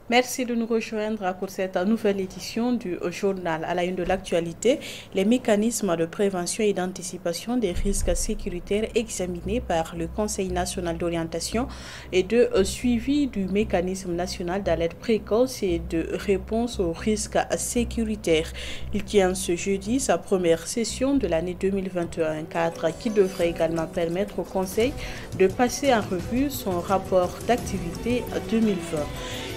Merci de nous rejoindre pour cette nouvelle édition du journal. À la une de l'actualité, les mécanismes de prévention et d'anticipation des risques sécuritaires examinés par le Conseil national d'orientation et de suivi du mécanisme national d'alerte précoce et de réponse aux risques sécuritaires. Il tient ce jeudi sa première session de l'année 2021, un cadre qui devrait également permettre au Conseil de passer en revue son rapport d'activité 2020.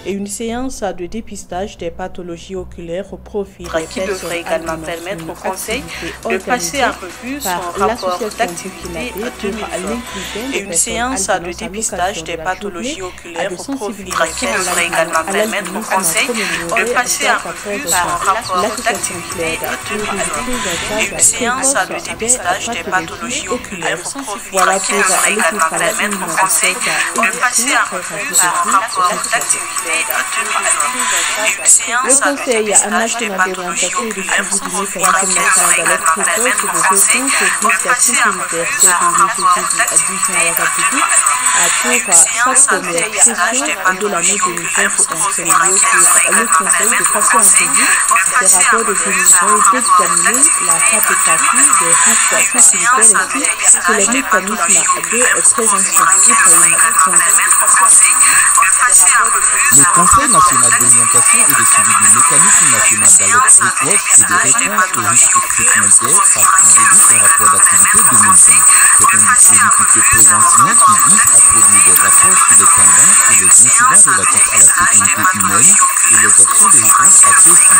Et une séance de dépistage des pathologies oculaires au profit des qui devrait également permettre au Conseil de passer en revue son rapport d'activité 2020 et une séance de dépistage des pathologies oculaires au profit qui devrait également permettre au Conseil de passer en revue son rapport d'activité 2020 et une séance de dépistage des pathologies oculaires au profit qui devrait également permettre au Conseil de passer en revue son rapport d'activité. Le Conseil national d'orientation et de suivi du mécanisme national d'alerte précoce et de réponse aux risques sécuritaires s'est réuni ce jeudi à 10h à Ouagadougou pour sa première session de l'année 2021. C'est le lieu pour le Conseil de passer en revue ces rapports de 2020 et d'examiner la cartographie des risques sécuritaires ainsi que les mécanismes de prévention. Le Conseil national d'orientation et de suivi du mécanisme national d'alerte précoce et de réponse aux risques sécuritaires passe en revue son rapport d'activité 2020. C'est un dispositif de prévention qui vise à produire des rapports sur les tendances et les incidents relatifs à la sécurité humaine et les options de réponse à ceux-ci.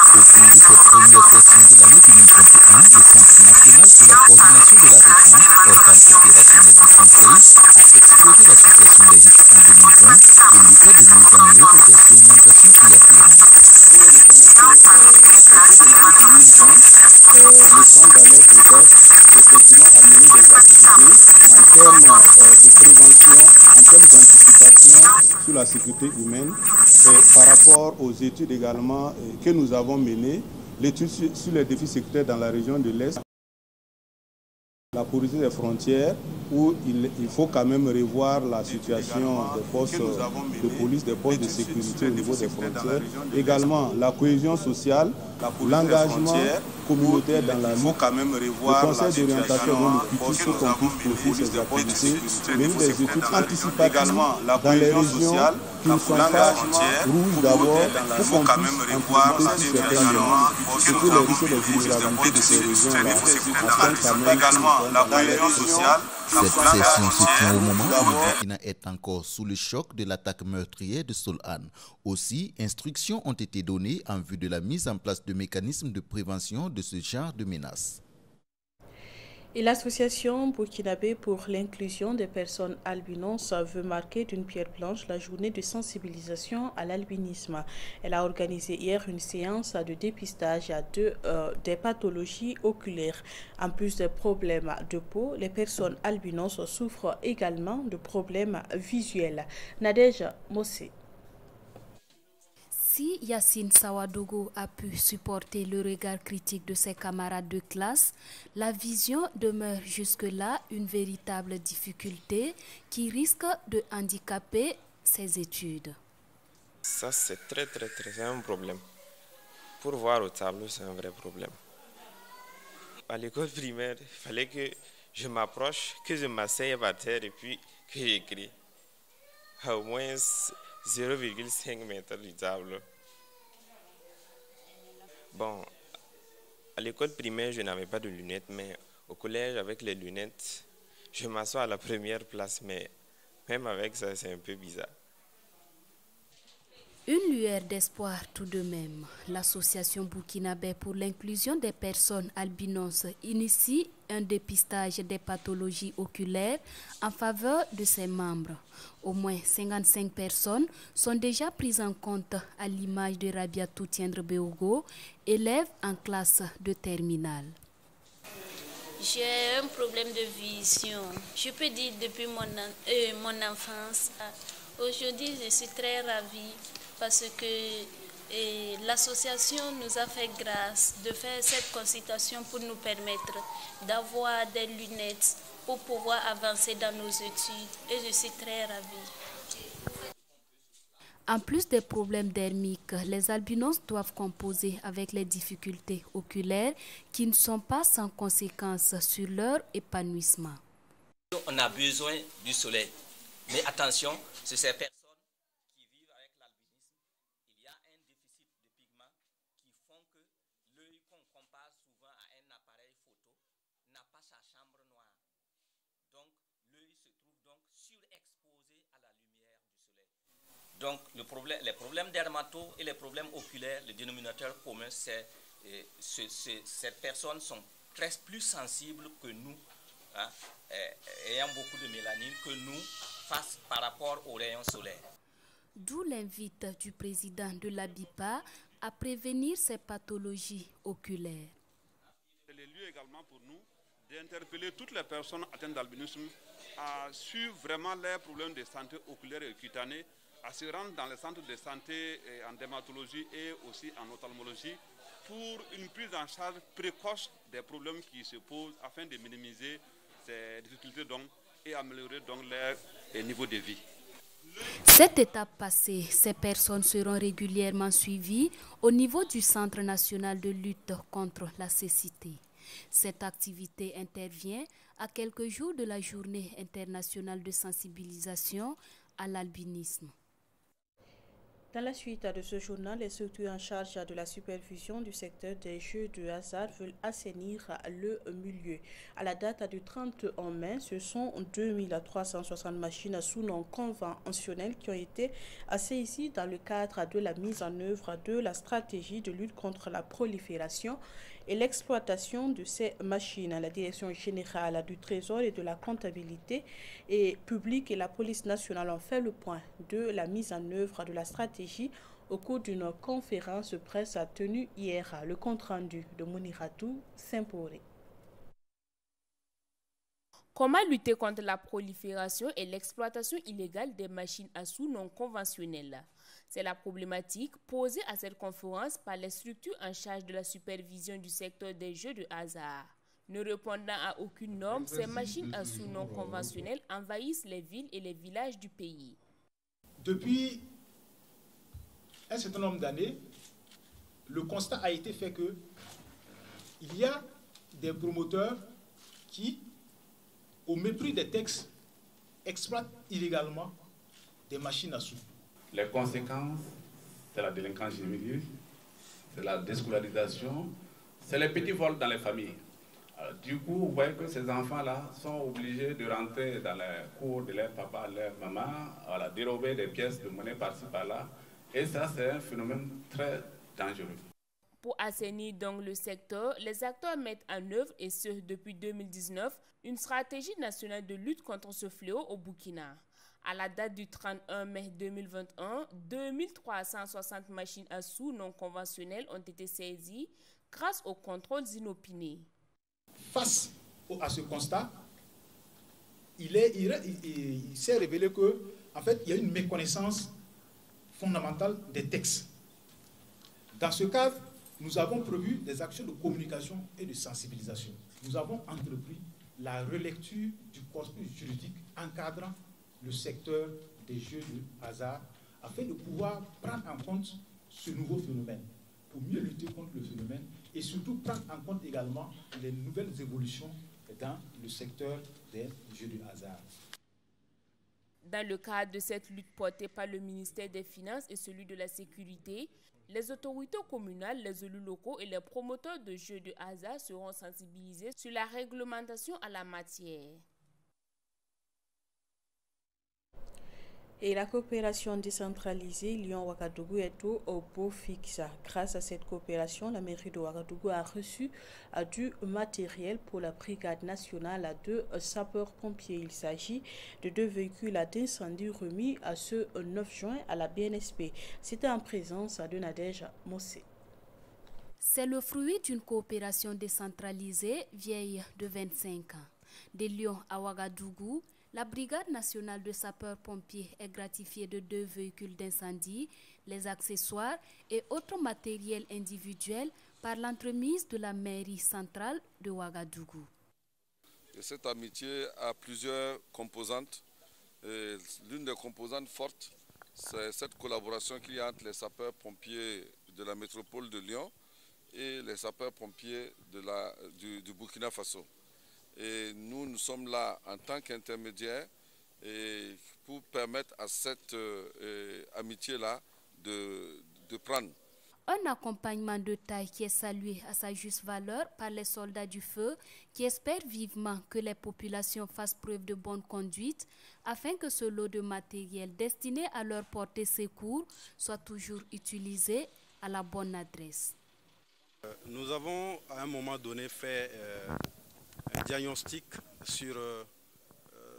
Au cours de cette première session de l'année 2021, le Centre national pour la coordination de la réponse, organe opérationnel du Conseil, a exposé la situation des risques en 2020 et l'état de mise en œuvre des orientations y afférentes. Le centre d'alerte précoce effectivement a mené des activités en termes de prévention, en termes d'anticipation sur la sécurité humaine et par rapport aux études également que nous avons menées, l'étude sur les défis sécuritaires dans la région de l'Est, la porosité des frontières, où il faut quand même revoir la situation des postes de police, des postes de sécurité au niveau des frontières. Également, la cohésion sociale, l'engagement communautaire dans la lutte. Il faut quand même revoir le conseil d'orientation dont le petit faut qu'on puisse poursuivre ces activités, mais des études anticipatives dans les régions qui ne sont pas rouges d'abord, pour qu'on puisse anticiper sur certains éléments, surtout les risques de vulnérabilité de ces régions-là, afin quand même dans les régions. Cette session se tient au moment où le Burkina est encore sous le choc de l'attaque meurtrière de Sol'An. Aussi, instructions ont été données en vue de la mise en place de mécanismes de prévention de ce genre de menaces. Et l'association burkinabé pour l'inclusion des personnes albinos veut marquer d'une pierre blanche la journée de sensibilisation à l'albinisme. Elle a organisé hier une séance de dépistage des pathologies oculaires. En plus des problèmes de peau, les personnes albinos souffrent également de problèmes visuels. Nadège Mossé. Si Yacine Sawadogo a pu supporter le regard critique de ses camarades de classe, la vision demeure jusque-là une véritable difficulté qui risque de handicaper ses études. Ça, c'est c'est un problème. Pour voir au tableau, c'est un vrai problème. À l'école primaire, il fallait que je m'approche, que je m'asseye par terre et puis que j'écris. Au moins 0,5 mètres du tableau. Bon, à l'école primaire, je n'avais pas de lunettes, mais au collège, avec les lunettes, je m'assois à la première place, mais même avec ça, c'est un peu bizarre. Une lueur d'espoir tout de même. L'association burkinabé pour l'inclusion des personnes albinos initie un dépistage des pathologies oculaires en faveur de ses membres. Au moins 55 personnes sont déjà prises en compte à l'image de Rabiatou Tiendre-Beogo, élève en classe de terminale. J'ai un problème de vision, je peux dire depuis mon enfance. Aujourd'hui, je suis très ravie parce que l'association nous a fait grâce de faire cette consultation pour nous permettre d'avoir des lunettes pour pouvoir avancer dans nos études et je suis très ravie. En plus des problèmes dermiques, les albinos doivent composer avec les difficultés oculaires qui ne sont pas sans conséquences sur leur épanouissement. On a besoin du soleil, mais attention, c'est ces personnes qui vivent avec l'albinisme, il y a un déficit de pigments qui font que l'œil qu'on compare souvent à un appareil photo n'a pas sa chambre noire. Donc l'œil se trouve donc surexposé à la lumière du soleil. Donc les problèmes dermato et les problèmes oculaires, le dénominateur commun, c'est ces personnes sont très plus sensibles que nous, hein, ayant beaucoup de mélanine, que nous face par rapport aux rayons solaires. D'où l'invite du président de l'ABIPA à prévenir ces pathologies oculaires. C'est le lieu également pour nous d'interpeller toutes les personnes atteintes d'albinisme à suivre vraiment leurs problèmes de santé oculaire et cutanée, à se rendre dans les centres de santé en dermatologie et aussi en ophtalmologie pour une prise en charge précoce des problèmes qui se posent afin de minimiser ces difficultés et améliorer leur niveau de vie. Cette étape passée, ces personnes seront régulièrement suivies au niveau du Centre national de lutte contre la cécité. Cette activité intervient à quelques jours de la journée internationale de sensibilisation à l'albinisme. Dans la suite de ce journal, les structures en charge de la supervision du secteur des jeux de hasard veulent assainir le milieu. À la date du 31 mai, ce sont 2360 machines sous nom conventionnel qui ont été saisies dans le cadre de la mise en œuvre de la stratégie de lutte contre la prolifération et l'exploitation de ces machines. La Direction générale du Trésor et de la comptabilité publique et la police nationale ont fait le point de la mise en œuvre de la stratégie au cours d'une conférence de presse tenue hier. Le compte-rendu de Mouniratou Saint-Poré. Comment lutter contre la prolifération et l'exploitation illégale des machines à sous non conventionnelles? C'est la problématique posée à cette conférence par les structures en charge de la supervision du secteur des jeux de hasard. Ne répondant à aucune norme, ces machines à sous non conventionnelles envahissent les villes et les villages du pays. Depuis un certain nombre d'années, le constat a été fait que il y a des promoteurs qui, au mépris des textes, exploitent illégalement des machines à sous. Les conséquences, c'est la délinquance juvénile, c'est la déscolarisation, c'est les petits vols dans les familles. Alors, du coup, vous voyez que ces enfants-là sont obligés de rentrer dans les cours de leur papa, leur maman, voilà, dérober des pièces de monnaie par-ci, par-là. Et ça, c'est un phénomène très dangereux. Pour assainir donc le secteur, les acteurs mettent en œuvre, et ce depuis 2019, une stratégie nationale de lutte contre ce fléau au Burkina. À la date du 31 mai 2021, 2360 machines à sous non conventionnelles ont été saisies grâce aux contrôles inopinés. Face à ce constat, il s'est révélé que, en fait, il y a une méconnaissance fondamentale des textes. Dans ce cadre, nous avons prévu des actions de communication et de sensibilisation. Nous avons entrepris la relecture du corpus juridique encadrant le secteur des jeux de hasard afin de pouvoir prendre en compte ce nouveau phénomène, pour mieux lutter contre le phénomène et surtout prendre en compte également les nouvelles évolutions dans le secteur des jeux de hasard. Dans le cadre de cette lutte portée par le ministère des Finances et celui de la Sécurité, les autorités communales, les élus locaux et les promoteurs de jeux de hasard seront sensibilisés sur la réglementation à la matière. Et la coopération décentralisée Lyon-Ouagadougou est au beau fixe. Grâce à cette coopération, la mairie de Ouagadougou a reçu du matériel pour la brigade nationale de sapeurs-pompiers. Il s'agit de 2 véhicules d'incendie remis à ce 9 juin à la BNSP. C'était en présence de Nadège Mossé. C'est le fruit d'une coopération décentralisée vieille de 25 ans. De Lyon à Ouagadougou, la Brigade nationale de sapeurs-pompiers est gratifiée de 2 véhicules d'incendie, les accessoires et autres matériels individuels par l'entremise de la mairie centrale de Ouagadougou. Et cette amitié a plusieurs composantes. L'une des composantes fortes, c'est cette collaboration qu'il y a entre les sapeurs-pompiers de la métropole de Lyon et les sapeurs-pompiers du Burkina Faso. Et nous sommes là en tant qu'intermédiaires pour permettre à cette amitié-là de prendre. Un accompagnement de taille qui est salué à sa juste valeur par les soldats du feu qui espèrent vivement que les populations fassent preuve de bonne conduite afin que ce lot de matériel destiné à leur porter secours soit toujours utilisé à la bonne adresse. Nous avons à un moment donné fait un diagnostic sur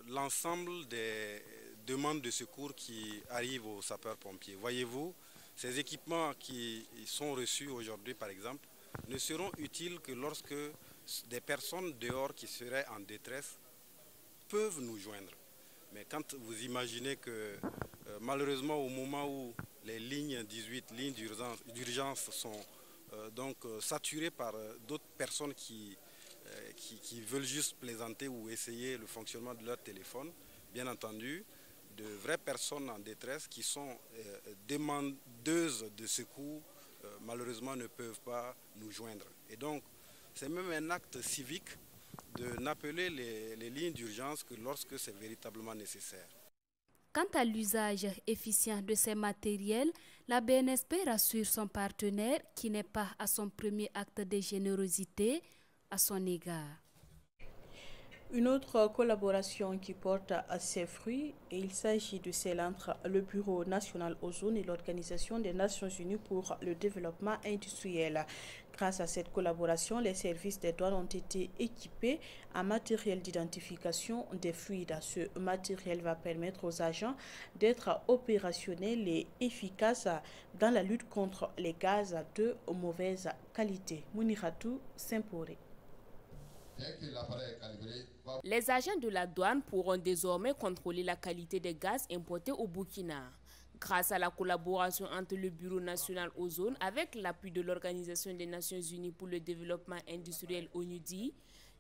l'ensemble des demandes de secours qui arrivent aux sapeurs-pompiers. Voyez-vous, ces équipements qui sont reçus aujourd'hui, par exemple, ne seront utiles que lorsque des personnes dehors qui seraient en détresse peuvent nous joindre. Mais quand vous imaginez que malheureusement au moment où les lignes 18, lignes d'urgence sont donc saturées par d'autres personnes qui veulent juste plaisanter ou essayer le fonctionnement de leur téléphone, bien entendu, de vraies personnes en détresse qui sont demandeuses de secours, malheureusement ne peuvent pas nous joindre. Et donc, c'est même un acte civique de n'appeler les lignes d'urgence que lorsque c'est véritablement nécessaire. Quant à l'usage efficient de ces matériels, la BNSP rassure son partenaire qui n'est pas à son premier acte de générosité à son égard. Une autre collaboration qui porte à ses fruits, et il s'agit de celle entre le Bureau national Ozone et l'Organisation des Nations Unies pour le développement industriel. Grâce à cette collaboration, les services des douanes ont été équipés en matériel d'identification des fluides. Ce matériel va permettre aux agents d'être opérationnels et efficaces dans la lutte contre les gaz de mauvaise qualité. Mouniratou Saint-Poré. Les agents de la douane pourront désormais contrôler la qualité des gaz importés au Burkina. Grâce à la collaboration entre le Bureau national Ozone avec l'appui de l'Organisation des Nations Unies pour le développement industriel ONUDI,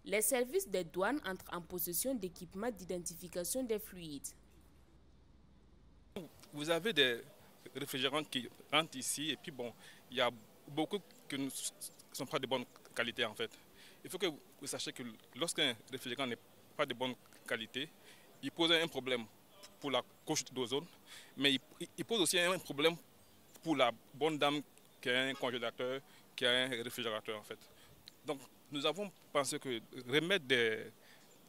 les services des douanes entrent en possession d'équipements d'identification des fluides. Vous avez des réfrigérants qui rentrent ici et puis bon, il y a beaucoup qui ne sont pas de bonne qualité en fait. Il faut que vous sachiez que lorsqu'un réfrigérant n'est pas de bonne qualité, il pose un problème pour la couche d'ozone, mais il pose aussi un problème pour la bonne dame qui a un congélateur, qui a un réfrigérateur en fait. Donc nous avons pensé que remettre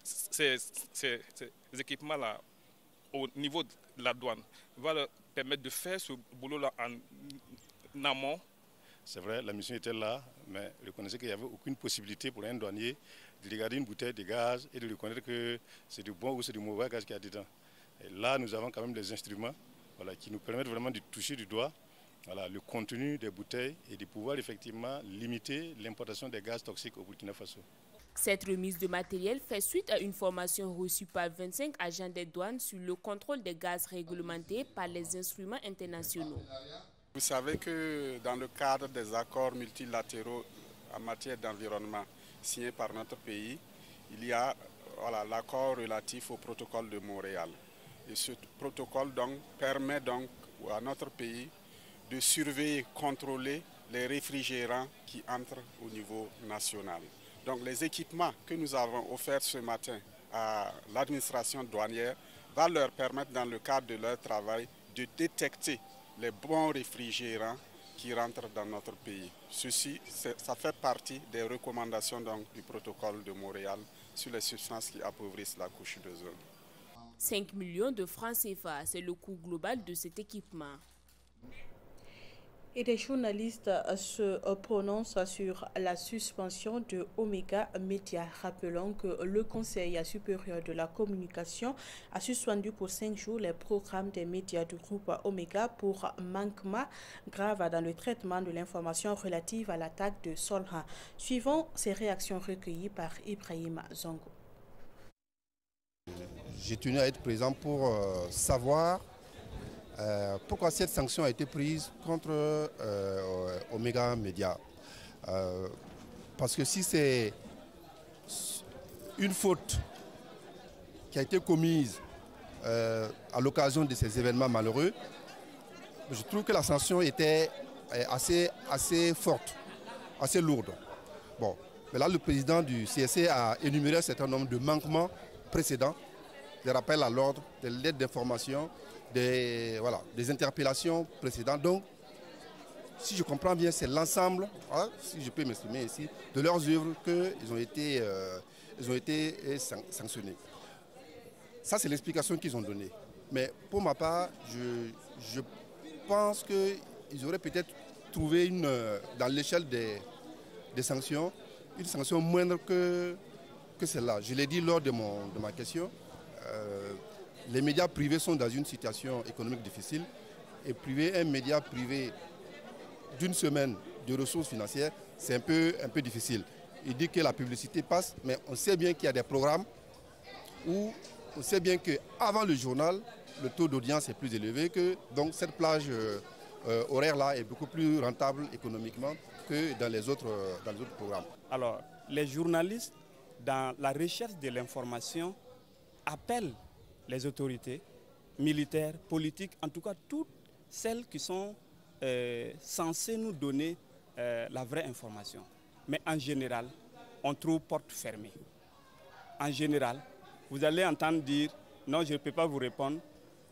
ces équipements-là au niveau de la douane va leur permettre de faire ce boulot-là en amont. C'est vrai, la mission était là, mais reconnaissez qu'il n'y avait aucune possibilité pour un douanier de regarder une bouteille de gaz et de reconnaître que c'est du bon ou c'est du mauvais gaz qu'il y a dedans. Et là, nous avons quand même des instruments qui nous permettent vraiment de toucher du doigt le contenu des bouteilles et de pouvoir effectivement limiter l'importation des gaz toxiques au Burkina Faso. Cette remise de matériel fait suite à une formation reçue par 25 agents des douanes sur le contrôle des gaz réglementés par les instruments internationaux. Vous savez que dans le cadre des accords multilatéraux en matière d'environnement signés par notre pays, il y a l'accord relatif au protocole de Montréal. Et ce protocole permet à notre pays de surveiller, contrôler les réfrigérants qui entrent au niveau national. Donc les équipements que nous avons offerts ce matin à l'administration douanière vont leur permettre dans le cadre de leur travail de détecter les bons réfrigérants qui rentrent dans notre pays. Ceci, ça fait partie des recommandations du protocole de Montréal sur les substances qui appauvrissent la couche d'ozone. 5 millions de francs CFA. C'est le coût global de cet équipement. Et des journalistes se prononcent sur la suspension de Omega Media. Rappelons que le Conseil supérieur de la communication a suspendu pour 5 jours les programmes des médias du groupe Omega pour manquement grave dans le traitement de l'information relative à l'attaque de Solha. Suivons ces réactions recueillies par Ibrahim Zongo. J'ai tenu à être présent pour savoir pourquoi cette sanction a été prise contre Omega Media. Parce que si c'est une faute qui a été commise à l'occasion de ces événements malheureux, je trouve que la sanction était assez forte, assez lourde. Bon, mais là, le président du CSC a énuméré un certain nombre de manquements précédents, des rappels à l'ordre, des lettres d'information, des interpellations précédentes. Donc, si je comprends bien, c'est l'ensemble, si je peux m'exprimer ici, de leurs œuvres qu'ils ont été sanctionnés. Ça, c'est l'explication qu'ils ont donnée. Mais pour ma part, je pense qu'ils auraient peut-être trouvé dans l'échelle des sanctions, une sanction moindre que celle-là. Je l'ai dit lors de ma question. Les médias privés sont dans une situation économique difficile et priver un média privé d'une semaine de ressources financières, c'est un peu difficile. Il dit que la publicité passe, mais on sait bien qu'il y a des programmes où on sait bien qu'avant le journal, le taux d'audience est plus élevé, donc cette plage horaire-là est beaucoup plus rentable économiquement que dans les autres programmes. Alors, les journalistes, dans la recherche de l'information, appellent les autorités militaires, politiques, en tout cas toutes celles qui sont censées nous donner la vraie information. Mais en général, on trouve porte fermée. En général, vous allez entendre dire « non, je ne peux pas vous répondre,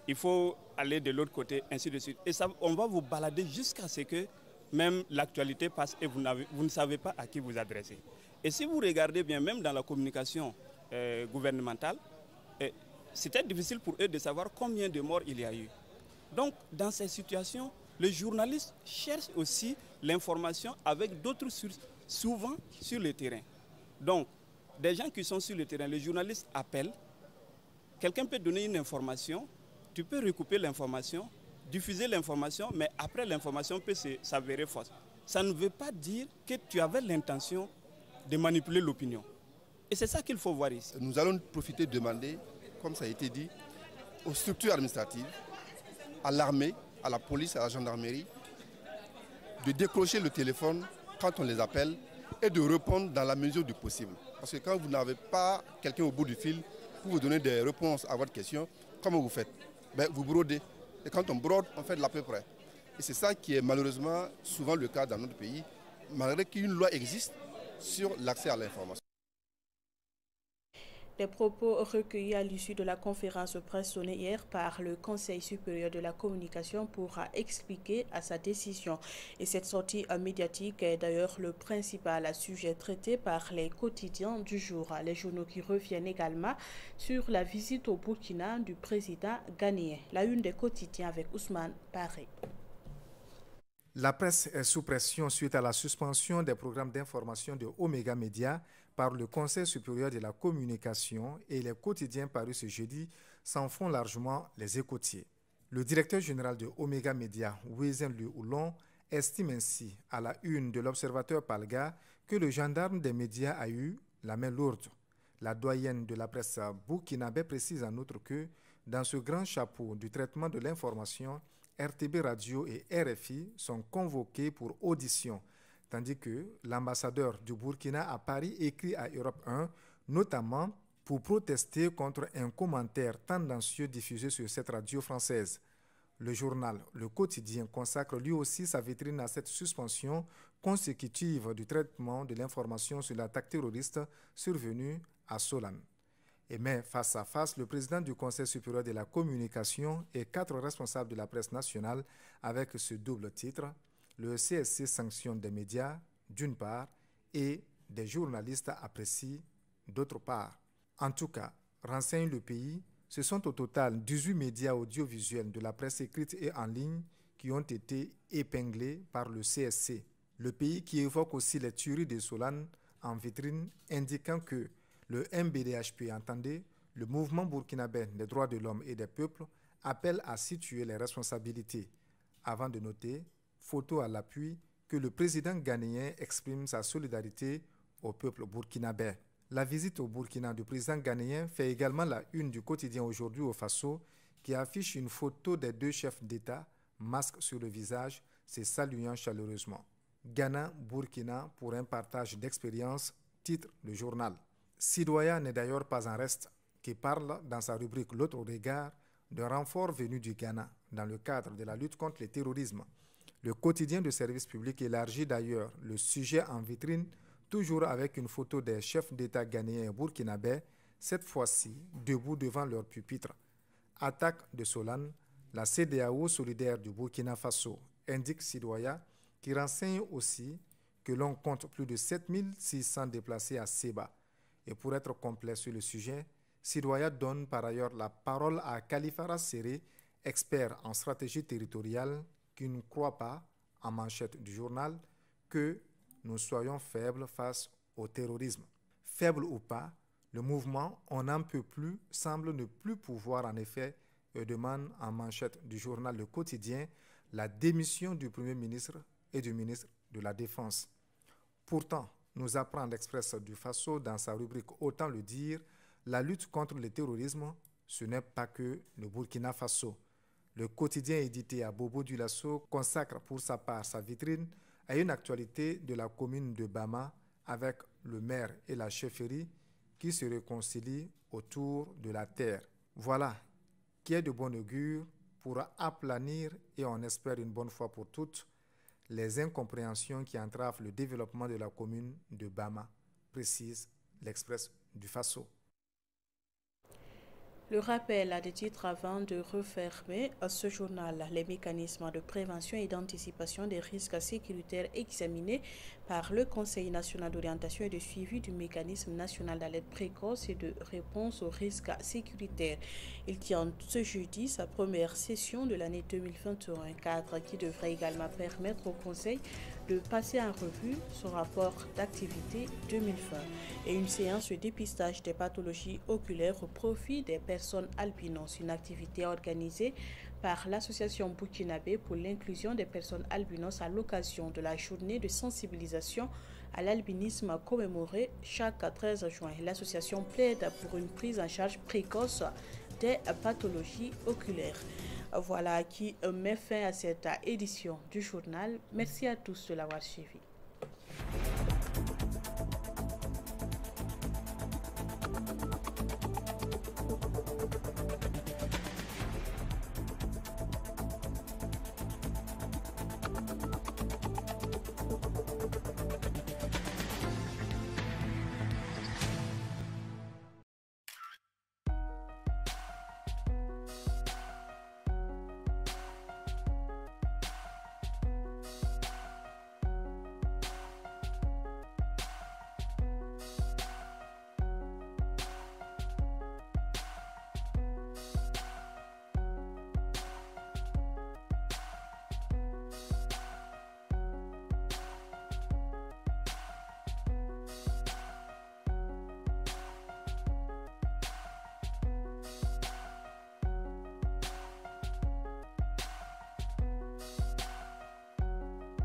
il faut aller de l'autre côté, ainsi de suite ». Et ça, on va vous balader jusqu'à ce que même l'actualité passe et vous ne savez pas à qui vous adresser. Et si vous regardez bien, même dans la communication gouvernementale, c'était difficile pour eux de savoir combien de morts il y a eu. Donc, dans ces situations, les journalistes cherchent aussi l'information avec d'autres sources, souvent sur le terrain. Donc, des gens qui sont sur le terrain, les journalistes appellent, quelqu'un peut donner une information, tu peux recouper l'information, diffuser l'information, mais après l'information peut s'avérer fausse. Ça ne veut pas dire que tu avais l'intention de manipuler l'opinion. Et c'est ça qu'il faut voir ici. Nous allons profiter de demander, comme ça a été dit, aux structures administratives, à l'armée, à la police, à la gendarmerie, de décrocher le téléphone quand on les appelle et de répondre dans la mesure du possible. Parce que quand vous n'avez pas quelqu'un au bout du fil pour vous donner des réponses à votre question, comment vous faites? Vous brodez. Et quand on brode, on fait de l'à peu près. Et c'est ça qui est malheureusement souvent le cas dans notre pays, malgré qu'une loi existe sur l'accès à l'information. Des propos recueillis à l'issue de la conférence de presse donnée hier par le Conseil supérieur de la communication pour expliquer à sa décision. Et cette sortie médiatique est d'ailleurs le principal sujet traité par les quotidiens du jour. Les journaux qui reviennent également sur la visite au Burkina du président ghanéen. La une des quotidiens avec Ousmane Paré. La presse est sous pression suite à la suspension des programmes d'information de Omega Media par le Conseil supérieur de la communication et les quotidiens parus ce jeudi s'en font largement les écoutiers. Le directeur général de Omega Media, Wezen Lu Oulon, estime ainsi à la une de l'Observateur Palga que le gendarme des médias a eu la main lourde. La doyenne de la presse burkinabé précise en outre que dans ce grand chapeau du traitement de l'information, RTB Radio et RFI sont convoqués pour audition, tandis que l'ambassadeur du Burkina à Paris écrit à Europe 1, notamment pour protester contre un commentaire tendancieux diffusé sur cette radio française. Le journal Le Quotidien consacre lui aussi sa vitrine à cette suspension consécutive du traitement de l'information sur l'attaque terroriste survenue à Solane. Et met face à face le président du Conseil supérieur de la communication et 4 responsables de la presse nationale avec ce double titre. Le CSC sanctionne des médias, d'une part, et des journalistes apprécient, d'autre part. En tout cas, renseigne le pays, Ce sont au total 18 médias audiovisuels de la presse écrite et en ligne qui ont été épinglés par le CSC. Le pays qui évoque aussi les tueries de Solane en vitrine, indiquant que le MBDHP, entendez, le mouvement burkinabé des droits de l'homme et des peuples, appelle à situer les responsabilités. Avant de noter, photo à l'appui, que le président ghanéen exprime sa solidarité au peuple burkinabé. La visite au Burkina du président ghanéen fait également la une du quotidien Aujourd'hui au Faso, qui affiche une photo des deux chefs d'État, masque sur le visage, se saluant chaleureusement. Ghana, Burkina pour un partage d'expériences, titre le journal. Sidoya n'est d'ailleurs pas en reste, qui parle dans sa rubrique L'autre regard de renforts venus du Ghana dans le cadre de la lutte contre le terrorisme. Le quotidien de service public élargit d'ailleurs le sujet en vitrine, toujours avec une photo des chefs d'État ghanéens et burkinabés, cette fois-ci debout devant leur pupitre. Attaque de Solane, la CEDEAO solidaire du Burkina Faso, indique Sidoya, qui renseigne aussi que l'on compte plus de 7600 déplacés à Seba. Et pour être complet sur le sujet, Sidoya donne par ailleurs la parole à Kalifara Seré, expert en stratégie territoriale, qui ne croit pas, en manchette du journal, que nous soyons faibles face au terrorisme. Faible ou pas, le mouvement On n'en peut plus semble ne plus pouvoir en effet et demande en manchette du journal Le Quotidien la démission du Premier ministre et du ministre de la Défense. Pourtant, nous apprend l'Express du Faso dans sa rubrique Autant le dire, la lutte contre le terrorisme, ce n'est pas que le Burkina Faso. Le quotidien édité à Bobo Dioulasso consacre pour sa part sa vitrine à une actualité de la commune de Bama avec le maire et la chefferie qui se réconcilient autour de la terre. Voilà qui est de bon augure pour aplanir, et on espère une bonne fois pour toutes, les incompréhensions qui entravent le développement de la commune de Bama, précise l'Express du Faso. Le rappel à des titres avant de refermer ce journal, les mécanismes de prévention et d'anticipation des risques sécuritaires examinés par le Conseil national d'orientation et de suivi du mécanisme national d'alerte précoce et de réponse aux risques sécuritaires. Il tient ce jeudi sa première session de l'année 2021, cadre qui devrait également permettre au Conseil de passer en revue son rapport d'activité 2020 et une séance de dépistage des pathologies oculaires au profit des personnes albinos, une activité organisée par l'association burkinabé pour l'inclusion des personnes albinos à l'occasion de la journée de sensibilisation à l'albinisme commémorée chaque 13 juin. L'association plaide pour une prise en charge précoce des pathologies oculaires. Voilà qui met fin à cette édition du journal. Merci à tous de l'avoir suivi.